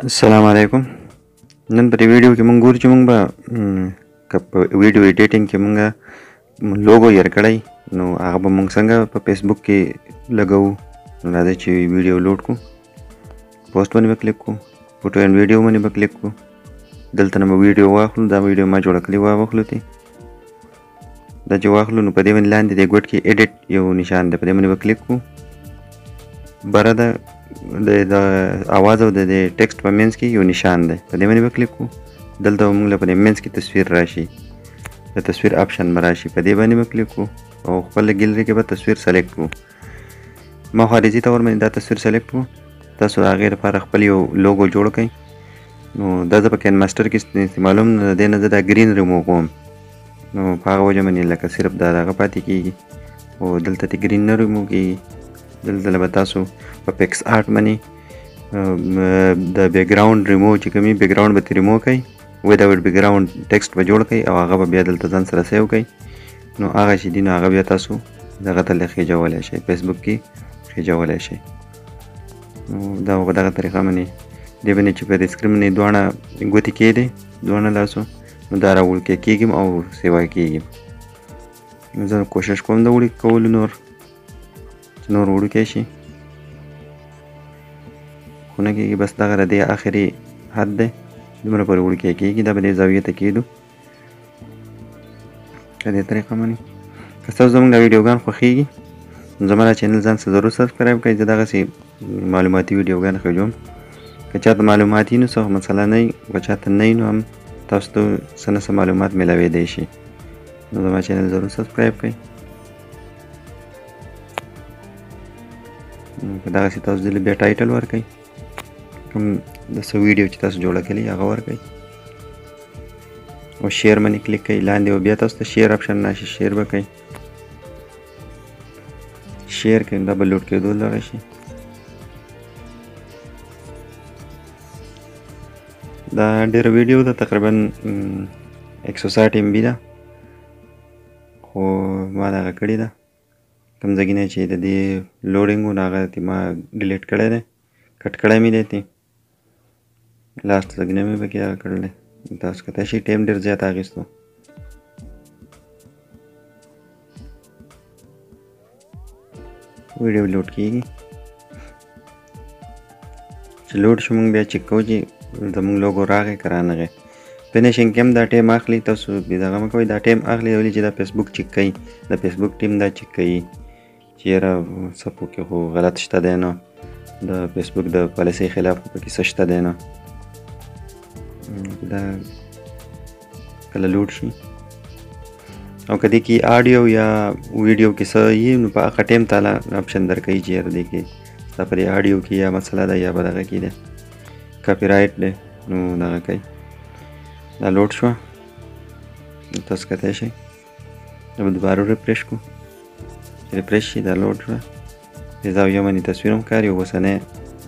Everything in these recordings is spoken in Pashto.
السلام علیکم. نن په دې ویډیو کې مونږ ګورو چې مونږ به که په ویډیو ایډیټینګ کې مونږ لوګو یې کړی نو هغه به مونږ څنګه په فیسبوک کې لګوو. نو راځئ چې ویډیو لوډ کړو، پوسټ باندې به کلیک کړو، فوټو اینډ ویډیو باندې به کلیک کړو. دلته نه به ویډیو واخلو، دا ویډیو ما جوړه کړې وه واخلو تی دا چې واخلو نو په دې باندې لاندې د ګوټ کې ایډیټ یو نشان دی، په دې باندې به کلیک کړو. بره ده د اواز او د ټیکسټ په منځ کې یو نشان دی، په دې باندې به کلیک کړو. دلته به موږ له په دې منځ کې تصویر راشي، د تصویر آپشن به راشي، په دې باندې به کلیک کړو او خپل ګیلري کې به تصویر سلیکټ کړو. ما خارجي طور باندې دا تصویر سلیکټ کړو. تاسو د هغې لپاره خپل یو لوګو جوړ کړئ. نو دا زه په کین ماسټر کې استعمالوم، نو د دې نه زه دا ګرین ریموو کوم. نو په هغه وجه باندې لکه صرف دا دغه پاتې کېږي او دلته ته ګرین نه ریموو کېږي. دلته به تاسو په پکس آرټ باندې د بیکګراوند ریموو چې کومي بیکګراوند به ترې ریموو کړئ، وداوټ بیکګراوند ټیکسټ به جوړ کړئ او هغه به بیا دلته ځان سره سیو کړئ. نو هغه چې دي نو هغه بیا تاسو دغه ته خېجولی شئ، فیسبوک کې خېجولی شئ. نو دا په دغه طریقه باندې دې باندې چې په د سکرین باندې دواړه ګوتې کېدې، دواړه لاسو، نو دا راوړکې کېږم او سیوا کېږم. زه کوشش کوم د وړي کولو نور وړوکی شي، خو نه کېږي. بس دغه د دې آخري حد دی، دومره پورې وړوکی کېږي. دا به دې زاویې ته کېږدو په دې طریقه باندې. که ستاسو زموږ دا ویډیوګان خوښېږي نو زما دا چینل ځان سره ضرور سبسکرایب کړئ. زه دغسې معلوماتي ویډیوګان ښه که چاته معلومات وي نو څه مسله نه وي، که چاته نه وي نو هم تاسو ته څه نه څه معلومات میلاویدی شي. نو زما چینل ضرور سبسکرایب کړئ. که دغسې تاسو ځله بیا ټایټل ورکړئ، کوم د څه ویډیو چې تاسو جوړه کړي هغه ورکړئ او شیر باندې کلیک کړئ. لاندې به بیا تاسو ته شیر آپشن راشي، شیر به کړئ. شیر کړئ، دا به لوډ کېدو لږه شي. دا ډېره ویډیو ده، تقریبا 160 MB ده، خو ما دغه کړې ده. کوم ځای نه چې د دې لوډینګ و نو هغه ما ډیلیټ کړی دی، کټ کړی مې دی تی لاست لږ نه مې پکې هغه کړی دی. تاسو کتای شئ ټایم ډېر زیات اخیستو. ویډیو لوډ کېږي، چې لوډ شو موږ بیا چک کوو چې زموږ لوګو راغی که رانغی. فینیشنګ کې هم دا ټایم اخلي، تاسو دغه مه کوئ، دا ټایم اخلي ولې چې دا فیسبوک چک کوي، د فیسبوک ټیم دا چک کوي چې یاره څه پکې خو غلط شته دی نه، د فیسبوک د پالیسۍ خلاف پکې څه شته دی نه. دا کله لوډ شي او که دې کې آډیو یا ویډیو کې څه وي نو په هغه ټایم تعالی آپشن درکوي چې یاره دې کې ستا په دې آډیو کې یا مسله ده یا به دغه کې دی کاپي رایټ دی، نو دغه کوي. دا لوډ شوه، تاسو کتای شئ. دا به دوباره ریفریش کړو، چې ریفریش شي دا لوډ شوه. دې زاویه باندې تصویر هم ښکاري او اوسنی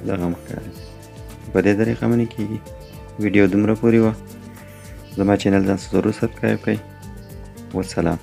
دغه هم ښکاري. په دې طریقه باندې کېږي. ویډیو دومره پورې وه. زما چینل ځان ضرور سبسکرایب کړئ. والسلام.